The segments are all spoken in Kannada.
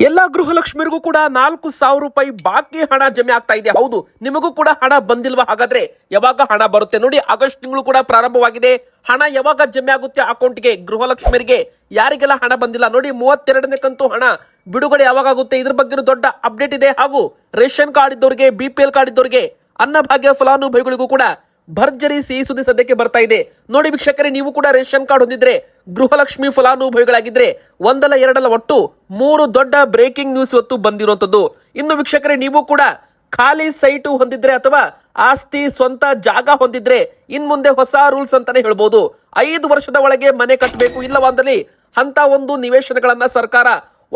ಎಲ್ಲ ಗೃಹಲಕ್ಷ್ಮಿಯರಿಗೂ ಕೂಡ 4,000 ರೂಪಾಯಿ ಬಾಕಿ ಹಣ ಜಮೆ ಆಗ್ತಾ ಇದೆ. ಹೌದು, ನಿಮಗೂ ಕೂಡ ಹಣ ಬಂದಿಲ್ವಾ? ಹಾಗಾದ್ರೆ ಯಾವಾಗ ಹಣ ಬರುತ್ತೆ ನೋಡಿ. ಆಗಸ್ಟ್ ತಿಂಗಳು ಕೂಡ ಪ್ರಾರಂಭವಾಗಿದೆ. ಹಣ ಯಾವಾಗ ಜಮೆ ಆಗುತ್ತೆ ಅಕೌಂಟ್ಗೆ? ಗೃಹಲಕ್ಷ್ಮಿಯರಿಗೆ ಯಾರಿಗೆಲ್ಲ ಹಣ ಬಂದಿಲ್ಲ ನೋಡಿ, 32ನೇ ಕಂತು ಹಣ ಬಿಡುಗಡೆ ಯಾವಾಗ ಆಗುತ್ತೆ, ಇದ್ರ ಬಗ್ಗೆ ದೊಡ್ಡ ಅಪ್ಡೇಟ್ ಇದೆ. ಹಾಗೂ ರೇಷನ್ ಕಾರ್ಡ್ ಇದ್ದವರಿಗೆ, BPL ಕಾರ್ಡ್ ಇದ್ದವರಿಗೆ, ಅನ್ನಭಾಗ್ಯ ಫಲಾನುಭವಿಗಳಿಗೂ ಕೂಡ ಭರ್ಜರಿ ಸಿಹಿ ಸುದ್ದಿ ಸದ್ಯಕ್ಕೆ ಬರ್ತಾ ಇದೆ ನೋಡಿ. ವೀಕ್ಷಕರೇ, ನೀವು ಕೂಡ ರೇಷನ್ ಕಾರ್ಡ್ ಹೊಂದಿದ್ರೆ, ಗೃಹಲಕ್ಷ್ಮಿ ಫಲಾನುಭವಿಗಳಾಗಿದ್ರೆ, ಒಂದಲ್ಲ ಎರಡಲ್ಲ ಒಟ್ಟು 3 ದೊಡ್ಡ ಬ್ರೇಕಿಂಗ್ ನ್ಯೂಸ್ ಇವತ್ತು ಬಂದಿರುವಂತದ್ದು. ಇನ್ನು ವೀಕ್ಷಕರೇ, ನೀವು ಕೂಡ ಖಾಲಿ ಸೈಟು ಹೊಂದಿದ್ರೆ ಅಥವಾ ಆಸ್ತಿ ಸ್ವಂತ ಜಾಗ ಹೊಂದಿದ್ರೆ, ಇನ್ ಮುಂದೆ ಹೊಸ ರೂಲ್ಸ್ ಅಂತಾನೆ ಹೇಳ್ಬೋದು. 5 ವರ್ಷದ ಒಳಗೆ ಮನೆ ಕಟ್ಟಬೇಕು, ಇಲ್ಲವಾದಲ್ಲಿ ಅಂತ ಒಂದು ನಿವೇಶನಗಳನ್ನ ಸರ್ಕಾರ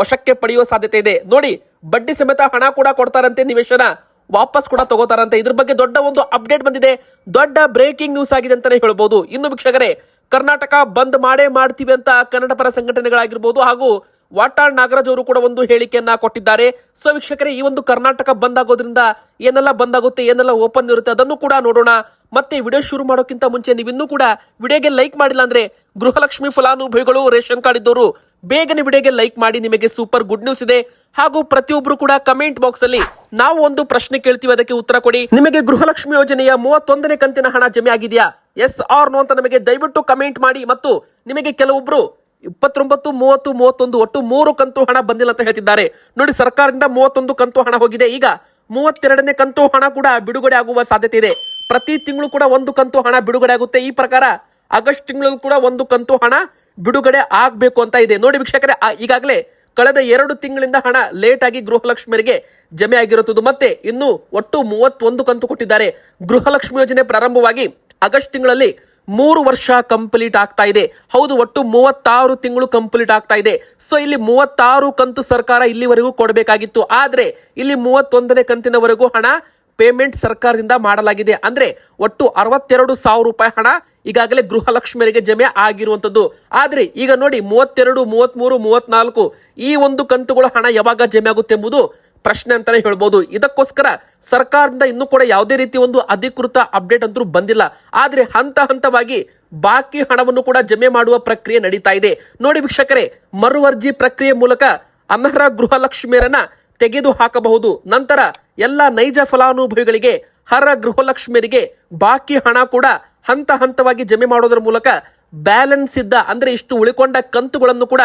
ವಶಕ್ಕೆ ಪಡೆಯುವ ಸಾಧ್ಯತೆ ಇದೆ ನೋಡಿ. ಬಡ್ಡಿ ಸಮೇತ ಹಣ ಕೂಡ ಕೊಡ್ತಾರಂತೆ, ನಿವೇಶನ ವಾಪಸ್ ಕೂಡ ತಗೋತಾರಂತೆ. ಇದ್ರ ಬಗ್ಗೆ ದೊಡ್ಡ ಒಂದು ಅಪ್ಡೇಟ್ ಬಂದಿದೆ, ದೊಡ್ಡ ಬ್ರೇಕಿಂಗ್ ನ್ಯೂಸ್ ಆಗಿದೆ ಅಂತಾನೆ ಹೇಳ್ಬೋದು. ಇನ್ನು ವೀಕ್ಷಕರೇ, ಕರ್ನಾಟಕ ಬಂದ್ ಮಾಡೇ ಮಾಡ್ತೀವಿ ಅಂತ ಕನ್ನಡ ಪರ ಸಂಘಟನೆಗಳಾಗಿರ್ಬೋದು ಹಾಗೂ ವಾಟಾಳ್ ನಾಗರಾಜ್ ಅವರು ಕೂಡ ಒಂದು ಹೇಳಿಕೆಯನ್ನ ಕೊಟ್ಟಿದ್ದಾರೆ. ಸೊ ವೀಕ್ಷಕರೇ, ಈ ಒಂದು ಕರ್ನಾಟಕ ಬಂದ್ ಆಗೋದ್ರಿಂದ ಏನೆಲ್ಲ ಬಂದ್ ಆಗುತ್ತೆ, ಏನೆಲ್ಲ ಓಪನ್ ಇರುತ್ತೆ, ಅದನ್ನು ಕೂಡ ನೋಡೋಣ. ಮತ್ತೆ ವಿಡಿಯೋ ಶುರು ಮಾಡೋಕ್ಕಿಂತ ಮುಂಚೆ ನೀವಿನ್ನೂ ಕೂಡ ವಿಡಿಯೋಗೆ ಲೈಕ್ ಮಾಡಿಲ್ಲ ಅಂದ್ರೆ, ಗೃಹಲಕ್ಷ್ಮಿ ಫಲಾನುಭವಿಗಳು, ರೇಷನ್ ಕಾರ್ಡ್ ಇದ್ದವರು ಬೇಗನೆ ವಿಡಿಯೋಗೆ ಲೈಕ್ ಮಾಡಿ. ನಿಮಗೆ ಸೂಪರ್ ಗುಡ್ ನ್ಯೂಸ್ ಇದೆ. ಹಾಗೂ ಪ್ರತಿಯೊಬ್ರು ಕೂಡ ಕಮೆಂಟ್ ಬಾಕ್ಸ್ ಅಲ್ಲಿ ನಾವು ಒಂದು ಪ್ರಶ್ನೆ ಕೇಳ್ತೀವಿ, ಅದಕ್ಕೆ ಉತ್ತರ ಕೊಡಿ. ನಿಮಗೆ ಗೃಹಲಕ್ಷ್ಮಿ ಯೋಜನೆಯ 31ನೇ ಕಂತಿನ ಹಣ ಜಮೆ ಆಗಿದೆಯಾ, ಎಸ್ ಆರ್ ನೋ ಅಂತ ನಮಗೆ ದಯವಿಟ್ಟು ಕಮೆಂಟ್ ಮಾಡಿ. ಮತ್ತು ನಿಮಗೆ ಕೆಲವೊಬ್ರು 29, 30, 31 ಒಟ್ಟು 3 ಕಂತು ಹಣ ಬಂದಿಲ್ಲ ಅಂತ ಹೇಳ್ತಿದ್ದಾರೆ ನೋಡಿ. ಸರ್ಕಾರದಿಂದ 31 ಕಂತು ಹಣ ಹೋಗಿದೆ. ಈಗ 32ನೇ ಕಂತು ಹಣ ಕೂಡ ಬಿಡುಗಡೆ ಆಗುವ ಸಾಧ್ಯತೆ ಇದೆ. ಪ್ರತಿ ತಿಂಗಳು ಕೂಡ 1 ಕಂತು ಹಣ ಬಿಡುಗಡೆ ಆಗುತ್ತೆ. ಈ ಪ್ರಕಾರ ಆಗಸ್ಟ್ ತಿಂಗಳಲ್ಲಿ ಕೂಡ 1 ಕಂತು ಹಣ ಬಿಡುಗಡೆ ಆಗ್ಬೇಕು ಅಂತ ಇದೆ ನೋಡಿ. ವೀಕ್ಷಕರೇ, ಈಗಾಗಲೇ ಕಳೆದ 2 ತಿಂಗಳಿಂದ ಹಣ ಲೇಟ್ ಆಗಿ ಗೃಹಲಕ್ಷ್ಮಿಯರಿಗೆ ಜಮೆ ಆಗಿರುತ್ತದೆ. ಮತ್ತೆ ಇನ್ನು ಒಟ್ಟು 31 ಕಂತು ಕೊಟ್ಟಿದ್ದಾರೆ. ಗೃಹಲಕ್ಷ್ಮಿ ಯೋಜನೆ ಪ್ರಾರಂಭವಾಗಿ ಆಗಸ್ಟ್ ತಿಂಗಳಲ್ಲಿ 3 ವರ್ಷ ಕಂಪ್ಲೀಟ್ ಆಗ್ತಾ ಇದೆ. ಹೌದು, ಒಟ್ಟು 36 ತಿಂಗಳು ಕಂಪ್ಲೀಟ್ ಆಗ್ತಾ ಇದೆ. ಸೊ ಇಲ್ಲಿ 36 ಕಂತು ಸರ್ಕಾರ ಇಲ್ಲಿವರೆಗೂ ಕೊಡಬೇಕಾಗಿತ್ತು. ಆದ್ರೆ ಇಲ್ಲಿ 31ನೇ ಕಂತಿನವರೆಗೂ ಹಣ ಪೇಮೆಂಟ್ ಸರ್ಕಾರದಿಂದ ಮಾಡಲಾಗಿದೆ. ಅಂದ್ರೆ ಒಟ್ಟು 62,000 ರೂಪಾಯಿ ಹಣ ಈಗಾಗಲೇ ಗೃಹಲಕ್ಷ್ಮಿಯರಿಗೆ ಜಮೆ ಆಗಿರುವಂತದ್ದು. ಆದ್ರೆ ಈಗ ನೋಡಿ, 32, 33, 34 ಈ ಒಂದು ಕಂತುಗಳ ಹಣ ಯಾವಾಗ ಜಮೆ ಆಗುತ್ತೆ ಎಂಬುದು ಪ್ರಶ್ನೆ ಅಂತಾನೆ ಹೇಳ್ಬೋದು. ಇದಕ್ಕೋಸ್ಕರ ಸರ್ಕಾರದಿಂದ ಇನ್ನೂ ಕೂಡ ಯಾವುದೇ ರೀತಿ ಒಂದು ಅಧಿಕೃತ ಅಪ್ಡೇಟ್ ಅಂತೂ ಬಂದಿಲ್ಲ. ಆದ್ರೆ ಹಂತ ಹಂತವಾಗಿ ಬಾಕಿ ಹಣವನ್ನು ಕೂಡ ಜಮೆ ಮಾಡುವ ಪ್ರಕ್ರಿಯೆ ನಡೀತಾ ಇದೆ ನೋಡಿ. ವೀಕ್ಷಕರೇ, ಮರುವರ್ಜಿ ಪ್ರಕ್ರಿಯೆ ಮೂಲಕ ಅನರ್ಹ ಗೃಹಲಕ್ಷ್ಮಿಯರನ್ನ ತೆಗೆದು ಹಾಕಬಹುದು. ನಂತರ ಎಲ್ಲ ನೈಜ ಫಲಾನುಭವಿಗಳಿಗೆ, ಅರ್ಹ ಗೃಹಲಕ್ಷ್ಮಿಯರಿಗೆ ಬಾಕಿ ಹಣ ಕೂಡ ಹಂತ ಹಂತವಾಗಿ ಜಮೆ ಮಾಡೋದ್ರ ಮೂಲಕ ಬ್ಯಾಲೆನ್ಸ್ ಇದ್ದ, ಅಂದ್ರೆ ಇಷ್ಟು ಉಳಿಕೊಂಡ ಕಂತುಗಳನ್ನು ಕೂಡ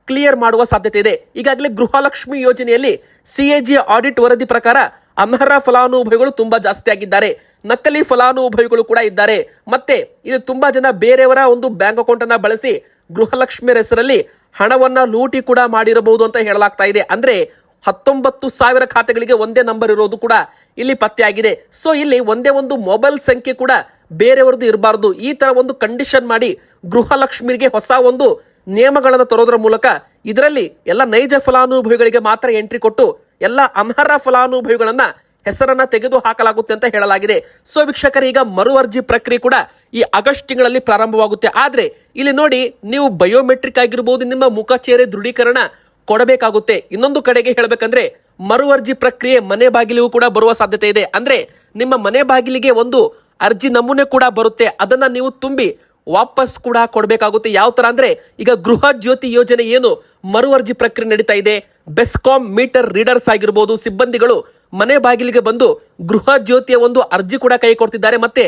ಕ್ಲಿಯರ್ ಮಾಡುವ ಸಾಧ್ಯತೆ ಇದೆ. ಈಗಾಗಲೇ ಗೃಹಲಕ್ಷ್ಮಿ ಯೋಜನೆಯಲ್ಲಿ CAG ಆಡಿಟ್ ವರದಿ ಪ್ರಕಾರ ಅನರ್ಹ ಫಲಾನುಭವಿಗಳು ತುಂಬಾ ಜಾಸ್ತಿ ಆಗಿದ್ದಾರೆ. ನಕಲಿ ಫಲಾನುಭವಿಗಳು ಕೂಡ ಇದ್ದಾರೆ. ಮತ್ತೆ ಇದು ತುಂಬಾ ಜನ ಬೇರೆಯವರ ಒಂದು ಬ್ಯಾಂಕ್ ಅಕೌಂಟ್ ಅನ್ನ ಬಳಸಿ ಗೃಹಲಕ್ಷ್ಮಿಯರ ಹೆಸರಲ್ಲಿ ಹಣವನ್ನ ಲೂಟಿ ಕೂಡ ಮಾಡಿರಬಹುದು ಅಂತ ಹೇಳಲಾಗ್ತಾ ಇದೆ. ಅಂದ್ರೆ 19,000 ಖಾತೆಗಳಿಗೆ ಒಂದೇ ನಂಬರ್ ಇರೋದು ಕೂಡ ಇಲ್ಲಿ ಪತ್ತೆಯಾಗಿದೆ. ಸೊ ಇಲ್ಲಿ ಒಂದೇ ಒಂದು ಮೊಬೈಲ್ ಸಂಖ್ಯೆ ಕೂಡ ಬೇರೆಯವರದ್ದು ಇರಬಾರ್ದು. ಈ ತರ ಒಂದು ಕಂಡೀಷನ್ ಮಾಡಿ ಗೃಹಲಕ್ಷ್ಮಿಗೆ ಹೊಸ ಒಂದು ನಿಯಮಗಳನ್ನು ತರೋದ್ರ ಮೂಲಕ ಇದರಲ್ಲಿ ಎಲ್ಲ ನೈಜ ಫಲಾನುಭವಿಗಳಿಗೆ ಮಾತ್ರ ಎಂಟ್ರಿ ಕೊಟ್ಟು ಎಲ್ಲ ಅನರ್ಹ ಫಲಾನುಭವಿಗಳನ್ನ ಹೆಸರನ್ನ ತೆಗೆದು ಹಾಕಲಾಗುತ್ತೆ ಅಂತ ಹೇಳಲಾಗಿದೆ. ಸೊ ವೀಕ್ಷಕರೇ, ಈಗ ಮರುವರ್ಜಿ ಪ್ರಕ್ರಿಯೆ ಕೂಡ ಈ ಆಗಸ್ಟ್ ತಿಂಗಳಲ್ಲಿ ಪ್ರಾರಂಭವಾಗುತ್ತೆ. ಆದ್ರೆ ಇಲ್ಲಿ ನೋಡಿ, ನೀವು ಬಯೋಮೆಟ್ರಿಕ್ ಆಗಿರ್ಬೋದು, ನಿಮ್ಮ ಮುಖಚೇರೆ ದೃಢೀಕರಣ ಕೊಡಬೇಕಾಗುತ್ತೆ. ಇನ್ನೊಂದು ಕಡೆಗೆ ಹೇಳಬೇಕಂದ್ರೆ, ಮರುವರ್ಜಿ ಪ್ರಕ್ರಿಯೆ ಮನೆ ಬಾಗಿಲಿಗೂ ಕೂಡ ಬರುವ ಸಾಧ್ಯತೆ ಇದೆ. ಅಂದ್ರೆ ನಿಮ್ಮ ಮನೆ ಬಾಗಿಲಿಗೆ ಒಂದು ಅರ್ಜಿ ನಮೂನೆ ಕೂಡ ಬರುತ್ತೆ. ಅದನ್ನ ನೀವು ತುಂಬಿ ವಾಪಸ್ ಕೂಡ ಕೊಡಬೇಕಾಗುತ್ತೆ. ಯಾವ ತರ ಅಂದ್ರೆ, ಈಗ ಗೃಹ ಜ್ಯೋತಿ ಯೋಜನೆ ಏನು ಮರುವರ್ಜಿ ಪ್ರಕ್ರಿಯೆ ನಡೀತಾ ಇದೆ, ಬೆಸ್ಕಾಂ ಮೀಟರ್ ರೀಡರ್ಸ್ ಆಗಿರ್ಬೋದು ಸಿಬ್ಬಂದಿಗಳು ಮನೆ ಬಾಗಿಲಿಗೆ ಬಂದು ಗೃಹ ಜ್ಯೋತಿಯ ಒಂದು ಅರ್ಜಿ ಕೂಡ ಕೈ ಕೊಡ್ತಿದ್ದಾರೆ. ಮತ್ತೆ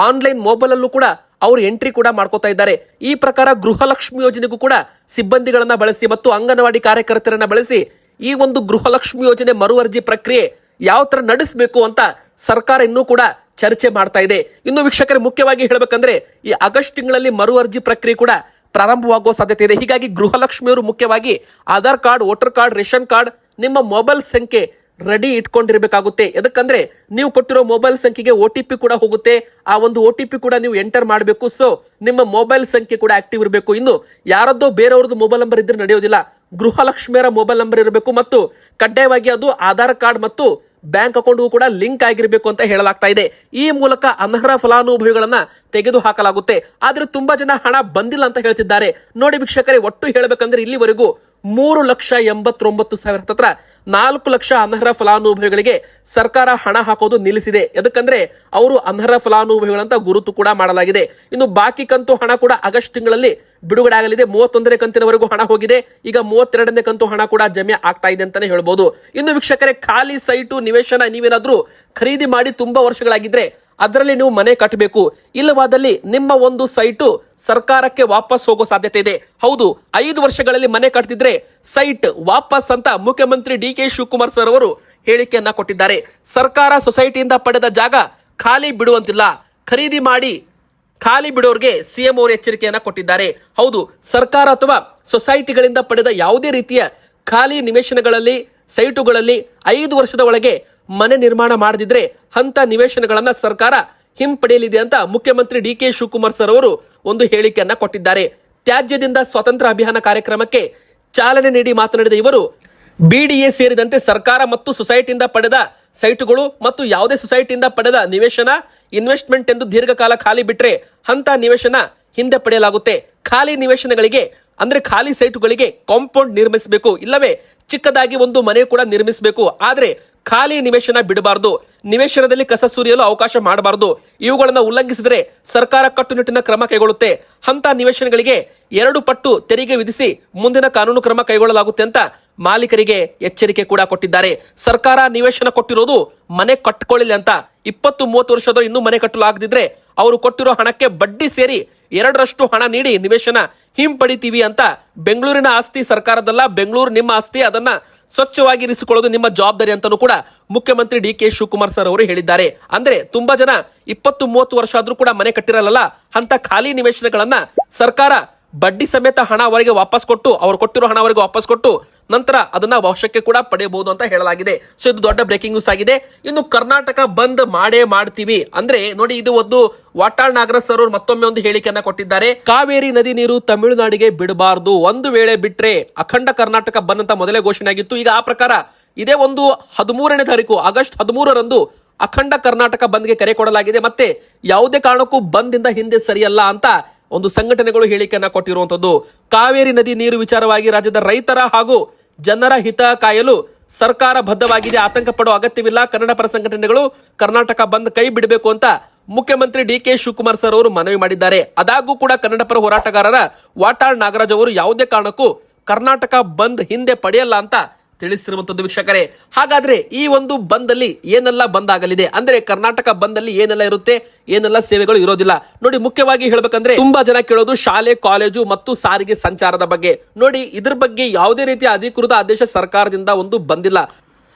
ಆನ್ಲೈನ್ ಮೊಬೈಲ್ ಅಲ್ಲೂ ಕೂಡ ಅವರು ಎಂಟ್ರಿ ಕೂಡ ಮಾಡ್ಕೋತಾ ಇದ್ದಾರೆ. ಈ ಪ್ರಕಾರ ಗೃಹಲಕ್ಷ್ಮಿ ಯೋಜನೆಗೂ ಕೂಡ ಸಿಬ್ಬಂದಿಗಳನ್ನ ಬಳಸಿ ಮತ್ತು ಅಂಗನವಾಡಿ ಕಾರ್ಯಕರ್ತರನ್ನ ಬಳಸಿ ಈ ಒಂದು ಗೃಹಲಕ್ಷ್ಮಿ ಯೋಜನೆ ಮರುವರ್ಜಿ ಪ್ರಕ್ರಿಯೆ ಯಾವ ತರ ನಡೆಸಬೇಕು ಅಂತ ಸರ್ಕಾರ ಇನ್ನೂ ಕೂಡ ಚರ್ಚೆ ಮಾಡ್ತಾ ಇದೆ. ಇನ್ನು ವೀಕ್ಷಕರೇ, ಮುಖ್ಯವಾಗಿ ಹೇಳಬೇಕಂದ್ರೆ ಈ ಆಗಸ್ಟ್ ತಿಂಗಳಲ್ಲಿ ಮರುವರ್ಜಿ ಪ್ರಕ್ರಿಯೆ ಕೂಡ ಪ್ರಾರಂಭವಾಗುವ ಸಾಧ್ಯತೆ ಇದೆ. ಹೀಗಾಗಿ ಗೃಹಲಕ್ಷ್ಮಿಯವರು ಮುಖ್ಯವಾಗಿ Aadhaar card, voter card, ration card, ನಿಮ್ಮ ಮೊಬೈಲ್ ಸಂಖ್ಯೆ ರೆಡಿ ಇಟ್ಕೊಂಡಿರ್ಬೇಕಾಗುತ್ತೆ. ಯಾಕಂದ್ರೆ ನೀವು ಕೊಟ್ಟಿರೋ ಮೊಬೈಲ್ ಸಂಖ್ಯೆಗೆ OTP ಕೂಡ ಹೋಗುತ್ತೆ. ಆ ಒಂದು OTP ಕೂಡ ನೀವು ಎಂಟರ್ ಮಾಡಬೇಕು. ಸೊ ನಿಮ್ಮ ಮೊಬೈಲ್ ಸಂಖ್ಯೆ ಕೂಡ ಆಕ್ಟಿವ್ ಇರಬೇಕು. ಇನ್ನು ಯಾರದ್ದೋ ಬೇರೆಯವ್ರದ್ದು ಮೊಬೈಲ್ ನಂಬರ್ ಇದ್ರೆ ನಡೆಯೋದಿಲ್ಲ, ಗೃಹಲಕ್ಷ್ಮಿಯರ ಮೊಬೈಲ್ ನಂಬರ್ ಇರಬೇಕು. ಮತ್ತು ಕಡ್ಡಾಯವಾಗಿ ಅದು ಆಧಾರ್ ಕಾರ್ಡ್ ಮತ್ತು ಬ್ಯಾಂಕ್ ಅಕೌಂಟ್ಗೂ ಕೂಡ ಲಿಂಕ್ ಆಗಿರಬೇಕು ಅಂತ ಹೇಳಲಾಗ್ತಾ ಇದೆ. ಈ ಮೂಲಕ ಅನರ್ಹ ಫಲಾನುಭವಿಗಳನ್ನ ತೆಗೆದು ಹಾಕಲಾಗುತ್ತೆ. ಆದ್ರೆ ತುಂಬಾ ಜನ ಹಣ ಬಂದಿಲ್ಲ ಅಂತ ಹೇಳ್ತಿದ್ದಾರೆ ನೋಡಿ. ವೀಕ್ಷಕರೇ, ಒಟ್ಟು ಹೇಳಬೇಕಂದ್ರೆ ಇಲ್ಲಿವರೆಗೂ 3,89,000 ಹತ್ರ 4 ಲಕ್ಷ ಅನರ್ಹ ಫಲಾನುಭವಿಗಳಿಗೆ ಸರ್ಕಾರ ಹಣ ಹಾಕೋದು ನಿಲ್ಲಿಸಿದೆ. ಯಾಕಂದ್ರೆ ಅವರು ಅನರ್ಹ ಫಲಾನುಭವಿಗಳಂತ ಗುರುತು ಕೂಡ ಮಾಡಲಾಗಿದೆ. ಇನ್ನು ಬಾಕಿ ಕಂತು ಹಣ ಕೂಡ ಆಗಸ್ಟ್ ತಿಂಗಳಲ್ಲಿ ಬಿಡುಗಡೆ ಆಗಲಿದೆ. 31ನೇ ಕಂತಿನವರೆಗೂ ಹಣ ಹೋಗಿದೆ. ಈಗ 32ನೇ ಕಂತು ಹಣ ಕೂಡ ಜಮೆ ಆಗ್ತಾ ಇದೆ ಅಂತಾನೆ ಹೇಳ್ಬೋದು. ಇನ್ನು ವೀಕ್ಷಕರೇ, ಖಾಲಿ ಸೈಟು ನಿವೇಶನ ನೀವೇನಾದ್ರೂ ಖರೀದಿ ಮಾಡಿ ತುಂಬಾ ವರ್ಷಗಳಾಗಿದ್ರೆ ಅದರಲ್ಲಿ ನೀವು ಮನೆ ಕಟ್ಟಬೇಕು. ಇಲ್ಲವಾದಲ್ಲಿ ನಿಮ್ಮ ಒಂದು ಸೈಟು ಸರ್ಕಾರಕ್ಕೆ ವಾಪಸ್ ಹೋಗೋ ಸಾಧ್ಯತೆ ಇದೆ. ಹೌದು, 5 ವರ್ಷಗಳಲ್ಲಿ ಮನೆ ಕಟ್ತಿದ್ರೆ ಸೈಟ್ ವಾಪಸ್ ಅಂತ ಮುಖ್ಯಮಂತ್ರಿ ಡಿ.ಕೆ. ಶಿವಕುಮಾರ್ ಸರ್ ಅವರು ಹೇಳಿಕೆಯನ್ನ ಕೊಟ್ಟಿದ್ದಾರೆ. ಸರ್ಕಾರ ಸೊಸೈಟಿಯಿಂದ ಪಡೆದ ಜಾಗ ಖಾಲಿ ಬಿಡುವಂತಿಲ್ಲ, ಖರೀದಿ ಮಾಡಿ ಖಾಲಿ ಬಿಡೋರ್ಗೆ ಸಿಎಂ ಅವರು ಎಚ್ಚರಿಕೆಯನ್ನ ಕೊಟ್ಟಿದ್ದಾರೆ. ಹೌದು, ಸರ್ಕಾರ ಅಥವಾ ಸೊಸೈಟಿಗಳಿಂದ ಪಡೆದ ಯಾವುದೇ ರೀತಿಯ ಖಾಲಿ ನಿವೇಶನಗಳಲ್ಲಿ ಸೈಟುಗಳಲ್ಲಿ 5 ವರ್ಷದ ಒಳಗೆ ಮನೆ ನಿರ್ಮಾಣ ಮಾಡದಿದ್ರೆ ಅಂತ ನಿವೇಶನಗಳನ್ನ ಸರ್ಕಾರ ಹಿಂಪಡೆಯಲಿದೆ ಅಂತ ಮುಖ್ಯಮಂತ್ರಿ ಡಿ.ಕೆ. ಶಿವಕುಮಾರ್ ಸರ್ ಅವರು ಒಂದು ಹೇಳಿಕೆಯನ್ನ ಕೊಟ್ಟಿದ್ದಾರೆ. ತ್ಯಾಜ್ಯದಿಂದ ಸ್ವಾತಂತ್ರ್ಯ ಅಭಿಯಾನ ಕಾರ್ಯಕ್ರಮಕ್ಕೆ ಚಾಲನೆ ನೀಡಿ ಮಾತನಾಡಿದ ಇವರು, ಬಿಡಿಎ ಸೇರಿದಂತೆ ಸರ್ಕಾರ ಮತ್ತು ಸೊಸೈಟಿಯಿಂದ ಪಡೆದ ಸೈಟುಗಳು ಮತ್ತು ಯಾವುದೇ ಸೊಸೈಟಿಯಿಂದ ಪಡೆದ ನಿವೇಶನ ಇನ್ವೆಸ್ಟ್ಮೆಂಟ್ ಎಂದು ದೀರ್ಘಕಾಲ ಖಾಲಿ ಬಿಟ್ರೆ ಅಂತ ನಿವೇಶನ ಹಿಂದೆ ಪಡೆಯಲಾಗುತ್ತೆ. ಖಾಲಿ ನಿವೇಶನಗಳಿಗೆ ಅಂದ್ರೆ ಖಾಲಿ ಸೈಟುಗಳಿಗೆ ಕಾಂಪೌಂಡ್ ನಿರ್ಮಿಸಬೇಕು, ಇಲ್ಲವೇ ಚಿಕ್ಕದಾಗಿ ಒಂದು ಮನೆ ಕೂಡ ನಿರ್ಮಿಸಬೇಕು. ಆದ್ರೆ ಖಾಲಿ ನಿವೇಶನ ಬಿಡಬಾರದು, ನಿವೇಶನದಲ್ಲಿ ಕಸ ಸುರಿಯಲು ಅವಕಾಶ ಮಾಡಬಾರದು. ಇವುಗಳನ್ನು ಉಲ್ಲಂಘಿಸಿದರೆ ಸರ್ಕಾರ ಕಟ್ಟುನಿಟ್ಟಿನ ಕ್ರಮ ಕೈಗೊಳ್ಳುತ್ತೆ. ಅಂತ ನಿವೇಶನಗಳಿಗೆ 2 ಪಟ್ಟು ತೆರಿಗೆ ವಿಧಿಸಿ ಮುಂದಿನ ಕಾನೂನು ಕ್ರಮ ಕೈಗೊಳ್ಳಲಾಗುತ್ತೆ ಅಂತ ಮಾಲೀಕರಿಗೆ ಎಚ್ಚರಿಕೆ ಕೂಡ ಕೊಟ್ಟಿದ್ದಾರೆ. ಸರ್ಕಾರ ನಿವೇಶನ ಕೊಟ್ಟಿರೋದು ಮನೆ ಕಟ್ಕೊಳ್ಳಿಲ್ಲ ಅಂತ. 20-30 ವರ್ಷದ ಇನ್ನೂ ಮನೆ ಕಟ್ಟಲು ಆಗದಿದ್ರೆ ಅವರು ಕೊಟ್ಟಿರೋ ಹಣಕ್ಕೆ ಬಡ್ಡಿ ಸೇರಿ 2ರಷ್ಟು ಹಣ ನೀಡಿ ನಿವೇಶನ ಹಿಂಪಡಿತೀವಿ ಅಂತ. ಬೆಂಗಳೂರಿನ ಆಸ್ತಿ ಸರ್ಕಾರದಲ್ಲ, ಬೆಂಗಳೂರು ನಿಮ್ಮ ಆಸ್ತಿ, ಅದನ್ನ ಸ್ವಚ್ಛವಾಗಿ ಇರಿಸಿಕೊಳ್ಳೋದು ನಿಮ್ಮ ಜವಾಬ್ದಾರಿ ಅಂತಾನೂ ಕೂಡ ಮುಖ್ಯಮಂತ್ರಿ ಡಿ.ಕೆ. ಶಿವಕುಮಾರ್ ಸರ್ ಅವರು ಹೇಳಿದ್ದಾರೆ. ಅಂದ್ರೆ ತುಂಬಾ ಜನ 20-30 ವರ್ಷ ಆದ್ರೂ ಕೂಡ ಮನೆ ಕಟ್ಟಿರಲ್ಲ ಅಂತ ಖಾಲಿ ನಿವೇಶನಗಳನ್ನ ಸರ್ಕಾರ ಬಡ್ಡಿ ಸಮೇತ ಹಣ ಅವರಿಗೆ ವಾಪಸ್ ಕೊಟ್ಟು, ಅವ್ರು ಕೊಟ್ಟಿರೋ ಹಣ ಅವರಿಗೆ ವಾಪಸ್ ಕೊಟ್ಟು ನಂತರ ಅದನ್ನ ವಶಕ್ಕೆ ಕೂಡ ಪಡೆಯಬಹುದು ಅಂತ ಹೇಳಲಾಗಿದೆ. ಸೊ ಇದು ದೊಡ್ಡ ಬ್ರೇಕಿಂಗ್ ನ್ಯೂಸ್ ಆಗಿದೆ. ಇನ್ನು ಕರ್ನಾಟಕ ಬಂದ್ ಮಾಡೇ ಮಾಡ್ತೀವಿ ಅಂದ್ರೆ ನೋಡಿ, ಇದು ಒಂದು ವಾಟಾಳ್ ನಾಗರಾಜ್ ಸರ್ ಅವರು ಮತ್ತೊಮ್ಮೆ ಒಂದು ಹೇಳಿಕೆಯನ್ನ ಕೊಟ್ಟಿದ್ದಾರೆ. ಕಾವೇರಿ ನದಿ ನೀರು ತಮಿಳುನಾಡಿಗೆ ಬಿಡಬಾರದು, ಒಂದು ವೇಳೆ ಬಿಟ್ರೆ ಅಖಂಡ ಕರ್ನಾಟಕ ಬಂದ್ ಅಂತ ಮೊದಲೇ ಘೋಷಣೆ ಆಗಿತ್ತು. ಈಗ ಆ ಪ್ರಕಾರ ಇದೇ ಒಂದು 13ನೇ ತಾರೀಕು ಆಗಸ್ಟ್ 13ರಂದು ಅಖಂಡ ಕರ್ನಾಟಕ ಬಂದ್ಗೆ ಕರೆ ಕೊಡಲಾಗಿದೆ. ಮತ್ತೆ ಯಾವುದೇ ಕಾರಣಕ್ಕೂ ಬಂದಿಂದ ಹಿಂದೆ ಸರಿಯಲ್ಲ ಅಂತ ಒಂದು ಸಂಘಟನೆಗಳು ಹೇಳಿಕೆಯನ್ನ ಕೊಟ್ಟಿರುವಂತದ್ದು. ಕಾವೇರಿ ನದಿ ನೀರು ವಿಚಾರವಾಗಿ ರಾಜ್ಯದ ರೈತರ ಹಾಗೂ ಜನರ ಹಿತ ಕಾಯಲು ಸರ್ಕಾರ ಬದ್ಧವಾಗಿದೆ, ಆತಂಕ ಪಡುವ ಅಗತ್ಯವಿಲ್ಲ. ಕನ್ನಡ ಪರ ಸಂಘಟನೆಗಳು ಕರ್ನಾಟಕ ಬಂದ್ ಕೈ ಬಿಡಬೇಕು ಅಂತ ಮುಖ್ಯಮಂತ್ರಿ ಡಿ.ಕೆ. ಶಿವಕುಮಾರ್ ಸರ್ ಅವರು ಮನವಿ ಮಾಡಿದ್ದಾರೆ. ಅದಾಗೂ ಕೂಡ ಕನ್ನಡ ಪರ ಹೋರಾಟಗಾರರ ವಾಟಾಳ್ ನಾಗರಾಜ್ ಅವರು ಯಾವುದೇ ಕಾರಣಕ್ಕೂ ಕರ್ನಾಟಕ ಬಂದ್ ಹಿಂದೆ ಪಡೆಯಲ್ಲ ಅಂತ ತಿಳಿಸಿರುವಂತದ್ದು. ವೀಕ್ಷಕರೇ, ಹಾಗಾದ್ರೆ ಈ ಒಂದು ಬಂದ್ ಅಲ್ಲಿ ಏನೆಲ್ಲ ಬಂದ್ ಆಗಲಿದೆ ಅಂದ್ರೆ ಕರ್ನಾಟಕ ಬಂದ್ ಅಲ್ಲಿ ಏನೆಲ್ಲ ಇರುತ್ತೆ, ಏನೆಲ್ಲ ಸೇವೆಗಳು ಇರೋದಿಲ್ಲ ನೋಡಿ. ಮುಖ್ಯವಾಗಿ ಹೇಳ್ಬೇಕಂದ್ರೆ ತುಂಬಾ ಜನ ಕೇಳೋದು ಶಾಲೆ, ಕಾಲೇಜು ಮತ್ತು ಸಾರಿಗೆ ಸಂಚಾರದ ಬಗ್ಗೆ. ನೋಡಿ, ಇದ್ರ ಬಗ್ಗೆ ಯಾವುದೇ ರೀತಿಯ ಅಧಿಕೃತ ಆದೇಶ ಸರ್ಕಾರದಿಂದ ಒಂದು ಬಂದಿಲ್ಲ.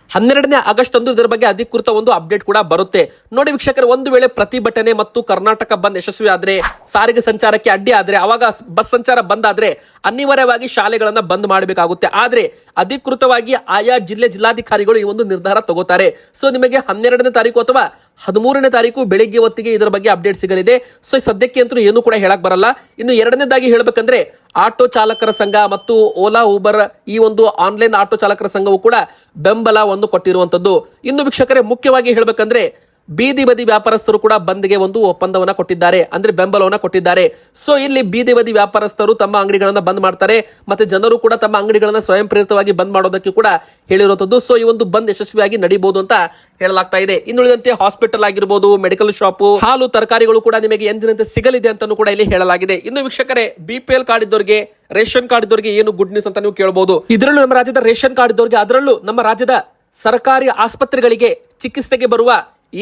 12ನೇ ಆಗಸ್ಟ್ ಅಂದು ಇದರ ಬಗ್ಗೆ ಅಧಿಕೃತ ಒಂದು ಅಪ್ಡೇಟ್ ಕೂಡ ಬರುತ್ತೆ. ನೋಡಿ ವೀಕ್ಷಕರು, ಒಂದು ವೇಳೆ ಪ್ರತಿಭಟನೆ ಮತ್ತು ಕರ್ನಾಟಕ ಬಂದ್ ಯಶಸ್ವಿ ಆದ್ರೆ, ಸಾರಿಗೆ ಸಂಚಾರಕ್ಕೆ ಅಡ್ಡಿ ಆದ್ರೆ, ಅವಾಗ ಬಸ್ ಸಂಚಾರ ಬಂದ್ ಆದ್ರೆ ಅನಿವಾರ್ಯವಾಗಿ ಶಾಲೆಗಳನ್ನ ಬಂದ್ ಮಾಡಬೇಕಾಗುತ್ತೆ. ಆದ್ರೆ ಅಧಿಕೃತವಾಗಿ ಆಯಾ ಜಿಲ್ಲಾಧಿಕಾರಿಗಳು ಈ ಒಂದು ನಿರ್ಧಾರ ತಗೋತಾರೆ. ಸೊ ನಿಮಗೆ 12ನೇ ತಾರೀಕು ಅಥವಾ 13ನೇ ತಾರೀಕು ಬೆಳಿಗ್ಗೆ ಹೊತ್ತಿಗೆ ಇದರ ಬಗ್ಗೆ ಅಪ್ಡೇಟ್ ಸಿಗಲಿದೆ. ಸೊ ಸದ್ಯಕ್ಕೆ ಅಂತೂ ಏನು ಕೂಡ ಹೇಳಕ್ ಬರಲ್ಲ. ಇನ್ನು ಎರಡನೇದಾಗಿ ಹೇಳ್ಬೇಕಂದ್ರೆ ಆಟೋ ಚಾಲಕರ ಸಂಘ ಮತ್ತು ಓಲಾ ಊಬರ್ ಈ ಒಂದು ಆನ್ಲೈನ್ ಆಟೋ ಚಾಲಕರ ಸಂಘವು ಕೂಡ ಬೆಂಬಲವನ್ನು ಕೊಟ್ಟಿರುವಂತದ್ದು. ಇನ್ನು ವೀಕ್ಷಕರೇ, ಮುಖ್ಯವಾಗಿ ಹೇಳ್ಬೇಕಂದ್ರೆ ಬೀದಿ ಬದಿ ವ್ಯಾಪಾರಸ್ಥರು ಕೂಡ ಬಂದ್ಗೆ ಒಂದು ಒಪ್ಪಂದವನ್ನ ಕೊಟ್ಟಿದ್ದಾರೆ, ಅಂದ್ರೆ ಬೆಂಬಲವನ್ನ ಕೊಟ್ಟಿದ್ದಾರೆ. ಸೊ ಇಲ್ಲಿ ಬೀದಿ ಬದಿ ವ್ಯಾಪಾರಸ್ಥರು ತಮ್ಮ ಅಂಗಡಿಗಳನ್ನ ಬಂದ್ ಮಾಡ್ತಾರೆ, ಮತ್ತೆ ಜನರು ಕೂಡ ತಮ್ಮ ಅಂಗಡಿಗಳನ್ನ ಸ್ವಯಂ ಪ್ರೇರಿತವಾಗಿ ಬಂದ್ ಮಾಡೋದಕ್ಕೆ ಕೂಡ ಹೇಳಿರುವಂತದ್ದು. ಸೊ ಈ ಒಂದು ಬಂದ್ ಯಶಸ್ವಿಯಾಗಿ ನಡೀಬಹುದು ಅಂತ ಹೇಳಲಾಗ್ತಾ ಇದೆ. ಇನ್ನುಳಿದಂತೆ ಹಾಸ್ಪಿಟಲ್ ಆಗಿರ್ಬೋದು, ಮೆಡಿಕಲ್ ಶಾಪ್, ಹಾಲು, ತರಕಾರಿಗಳು ಕೂಡ ನಿಮಗೆ ಎಂದಿನಂತೆ ಸಿಗಲಿದೆ ಅಂತಾನೂ ಕೂಡ ಇಲ್ಲಿ ಹೇಳಲಾಗಿದೆ. ಇನ್ನು ವೀಕ್ಷಕರೇ, BPL ಕಾರ್ಡ್ ಇದ್ದವರಿಗೆ, ರೇಷನ್ ಕಾರ್ಡ್ ಇದ್ದವರಿಗೆ ಏನು ಗುಡ್ ನ್ಯೂಸ್ ಅಂತ ನೀವು ಕೇಳಬಹುದು. ಇದರಲ್ಲೂ ನಮ್ಮ ರಾಜ್ಯದ ರೇಷನ್ ಕಾರ್ಡ್ ಇದ್ದವರಿಗೆ, ಅದರಲ್ಲೂ ನಮ್ಮ ರಾಜ್ಯದ ಸರ್ಕಾರಿ ಆಸ್ಪತ್ರೆಗಳಿಗೆ ಚಿಕಿತ್ಸೆಗೆ ಬರುವ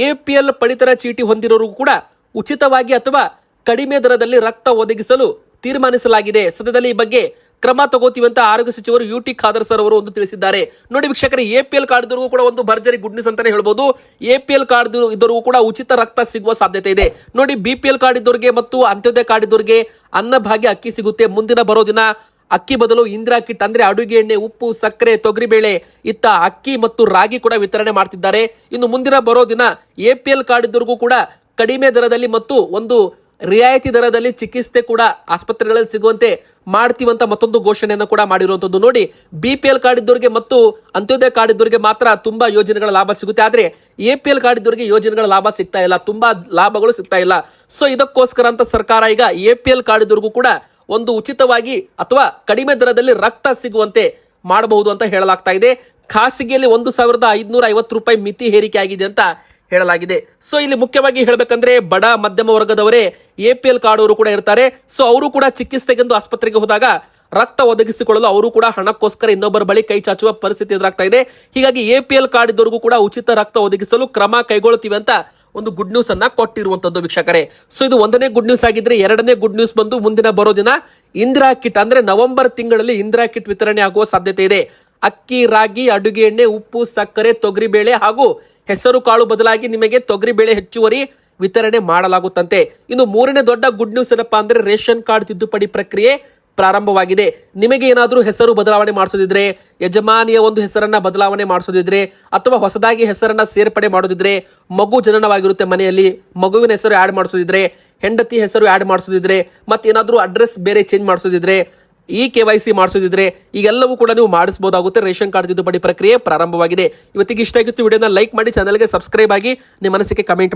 APL ಪಡಿತರ ಚೀಟಿ ಹೊಂದಿರೋರು ಕೂಡ ಉಚಿತವಾಗಿ ಅಥವಾ ಕಡಿಮೆ ದರದಲ್ಲಿ ರಕ್ತ ಒದಗಿಸಲು ತೀರ್ಮಾನಿಸಲಾಗಿದೆ. ಸದ್ಯದಲ್ಲಿ ಈ ಬಗ್ಗೆ ಕ್ರಮ ತಗೋತೀವಿ ಅಂತ ಆರೋಗ್ಯ ಸಚಿವರು UT ಖಾದರ್ ಸರ್ ಅವರು ಒಂದು ತಿಳಿಸಿದ್ದಾರೆ. ನೋಡಿ ವೀಕ್ಷಕರೇ, APL ಕಾರ್ಡ್ ಇದ್ದವರಿಗೂ ಕೂಡ ಒಂದು ಭರ್ಜರಿ ಗುಡ್ ನ್ಯೂಸ್ ಅಂತಾನೆ ಹೇಳ್ಬೋದು. APL ಕಾರ್ಡ್ ಇದ್ದವರಿಗೂ ಕೂಡ ಉಚಿತ ರಕ್ತ ಸಿಗುವ ಸಾಧ್ಯತೆ ಇದೆ. ನೋಡಿ, BPL ಕಾರ್ಡ್ ಇದ್ದವರಿಗೆ ಮತ್ತು ಅಂತ್ಯೋದಯ ಕಾರ್ಡ್ ಇದ್ದವರಿಗೆ ಅನ್ನಭಾಗ್ಯ ಅಕ್ಕಿ ಸಿಗುತ್ತೆ. ಮುಂದಿನ ಬರೋ ದಿನ ಅಕ್ಕಿ ಬದಲು ಇಂದಿರಾ ಕಿಟ್ ಅಂದ್ರೆ ಅಡುಗೆ ಎಣ್ಣೆ, ಉಪ್ಪು, ಸಕ್ಕರೆ, ತೊಗರಿಬೇಳೆ ಇತ್ತ ಅಕ್ಕಿ ಮತ್ತು ರಾಗಿ ಕೂಡ ವಿತರಣೆ ಮಾಡ್ತಿದ್ದಾರೆ. ಇನ್ನು ಮುಂದಿನ ಬರೋ ದಿನ APL ಕಾರ್ಡ್ ಇದ್ದವರಿಗೂ ಕೂಡ ಕಡಿಮೆ ದರದಲ್ಲಿ ಮತ್ತು ಒಂದು ರಿಯಾಯಿತಿ ದರದಲ್ಲಿ ಚಿಕಿತ್ಸೆ ಕೂಡ ಆಸ್ಪತ್ರೆಗಳಲ್ಲಿ ಸಿಗುವಂತೆ ಮಾಡ್ತೀವಂತ ಮತ್ತೊಂದು ಘೋಷಣೆಯನ್ನು ಕೂಡ ಮಾಡಿರುವಂತದ್ದು. ನೋಡಿ, BPL ಕಾರ್ಡ್ ಇದ್ದವರಿಗೆ ಮತ್ತು ಅಂತ್ಯೋದಯ ಕಾರ್ಡ್ ಇದ್ದವರಿಗೆ ಮಾತ್ರ ತುಂಬಾ ಯೋಜನೆಗಳ ಲಾಭ ಸಿಗುತ್ತೆ, ಆದ್ರೆ APL ಕಾರ್ಡ್ ಇದ್ದವರಿಗೆ ಯೋಜನೆಗಳ ಲಾಭ ಸಿಗ್ತಾ ಇಲ್ಲ, ತುಂಬಾ ಲಾಭಗಳು ಸಿಗ್ತಾ ಇಲ್ಲ. ಸೊ ಇದಕ್ಕೋಸ್ಕರ ಅಂತ ಸರ್ಕಾರ ಈಗ APL ಕಾರ್ಡ್ ಇದ್ದವರಿಗೂ ಕೂಡ ಒಂದು ಉಚಿತವಾಗಿ ಅಥವಾ ಕಡಿಮೆ ದರದಲ್ಲಿ ರಕ್ತ ಸಿಗುವಂತೆ ಮಾಡಬಹುದು ಅಂತ ಹೇಳಲಾಗ್ತಾ ಇದೆ. ಖಾಸಗಿಯಲ್ಲಿ 1550 ರೂಪಾಯಿ ಮಿತಿ ಹೇರಿಕೆ ಆಗಿದೆ ಅಂತ ಹೇಳಲಾಗಿದೆ. ಸೊ ಇಲ್ಲಿ ಮುಖ್ಯವಾಗಿ ಹೇಳಬೇಕಂದ್ರೆ ಬಡ ಮಧ್ಯಮ ವರ್ಗದವರೇ APL ಕಾರ್ಡ್ ಅವರು ಕೂಡ ಇರ್ತಾರೆ. ಸೊ ಅವರು ಕೂಡ ಚಿಕಿತ್ಸೆಗೆಂದು ಆಸ್ಪತ್ರೆಗೆ ಹೋದಾಗ ರಕ್ತ ಒದಗಿಸಿಕೊಳ್ಳಲು ಅವರು ಕೂಡ ಹಣಕ್ಕೋಸ್ಕರ ಇನ್ನೊಬ್ಬರ ಬಳಿ ಕೈ ಚಾಚುವ ಪರಿಸ್ಥಿತಿ ಎದುರಾಗ್ತಾ ಇದೆ. ಹೀಗಾಗಿ APL ಕಾರ್ಡ್ ಇದ್ದವರಿಗೂ ಕೂಡ ಉಚಿತ ರಕ್ತ ಒದಗಿಸಲು ಕ್ರಮ ಕೈಗೊಳ್ಳುತ್ತೀವಿ ಅಂತ ಒಂದು ಗುಡ್ ನ್ಯೂಸ್ ಅನ್ನ ಕೊಟ್ಟಿರುವಂತದ್ದು ವೀಕ್ಷಕರೇ. ಸೊ ಇದು ಒಂದನೇ ಗುಡ್ ನ್ಯೂಸ್ ಆಗಿದ್ರೆ, ಎರಡನೇ ಗುಡ್ ನ್ಯೂಸ್ ಬಂದು ಮುಂದಿನ ಬರೋ ದಿನ ಇಂದಿರಾ ಕಿಟ್ ಅಂದ್ರೆ ನವೆಂಬರ್ ತಿಂಗಳಲ್ಲಿ ಇಂದಿರಾ ಕಿಟ್ ವಿತರಣೆ ಆಗುವ ಸಾಧ್ಯತೆ ಇದೆ. ಅಕ್ಕಿ, ರಾಗಿ, ಅಡುಗೆ ಎಣ್ಣೆ, ಉಪ್ಪು, ಸಕ್ಕರೆ, ತೊಗರಿಬೇಳೆ ಹಾಗೂ ಹೆಸರು ಕಾಳು ಬದಲಾಗಿ ನಿಮಗೆ ತೊಗರಿಬೇಳೆ ಹೆಚ್ಚುವರಿ ವಿತರಣೆ ಮಾಡಲಾಗುತ್ತಂತೆ. ಇನ್ನು ಮೂರನೇ ದೊಡ್ಡ ಗುಡ್ ನ್ಯೂಸ್ ಏನಪ್ಪಾ ಅಂದ್ರೆ ರೇಷನ್ ಕಾರ್ಡ್ ತಿದ್ದುಪಡಿ ಪ್ರಕ್ರಿಯೆ ಪ್ರಾರಂಭವಾಗಿದೆ. ನಿಮಗೆ ಏನಾದರೂ ಹೆಸರು ಬದಲಾವಣೆ ಮಾಡಿಸೋದಿದ್ರೆ, ಯಜಮಾನಿಯ ಒಂದು ಹೆಸರನ್ನ ಬದಲಾವಣೆ ಮಾಡಿಸೋದಿದ್ರೆ ಅಥವಾ ಹೊಸದಾಗಿ ಹೆಸರನ್ನ ಸೇರ್ಪಡೆ ಮಾಡೋದಿದ್ರೆ, ಮಗು ಜನನವಾಗಿರುತ್ತೆ ಮನೆಯಲ್ಲಿ, ಮಗುವಿನ ಹೆಸರು ಆಡ್ ಮಾಡಿಸೋದಿದ್ರೆ, ಹೆಂಡತಿ ಹೆಸರು ಆಡ್ ಮಾಡಿಸೋದಿದ್ರೆ, ಮತ್ತೇನಾದ್ರೂ ಅಡ್ರೆಸ್ ಬೇರೆ ಚೇಂಜ್ ಮಾಡಿಸೋದಿದ್ರೆ, ಈ KYC ಮಾಡಿಸೋದಿದ್ರೆ ಈಗೆಲ್ಲವೂ ಕೂಡ ನೀವು ಮಾಡಿಸಬಹುದಾಗುತ್ತೆ. ರೇಷನ್ ಕಾರ್ಡ್ ತಿದ್ದುಪಡಿ ಪ್ರಕ್ರಿಯೆ ಪ್ರಾರಂಭವಾಗಿದೆ. ಇವತ್ತಿಗೆ ಇಷ್ಟ ಆಗಿತ್ತು, ವಿಡಿಯೋನ ಲೈಕ್ ಮಾಡಿ, ಚಾನಲ್ಗೆ ಸಬ್ಸ್ಕ್ರೈಬ್ ಆಗಿ, ನಿಮ್ಮ ಮನಸ್ಸಿಗೆ ಕಮೆಂಟ್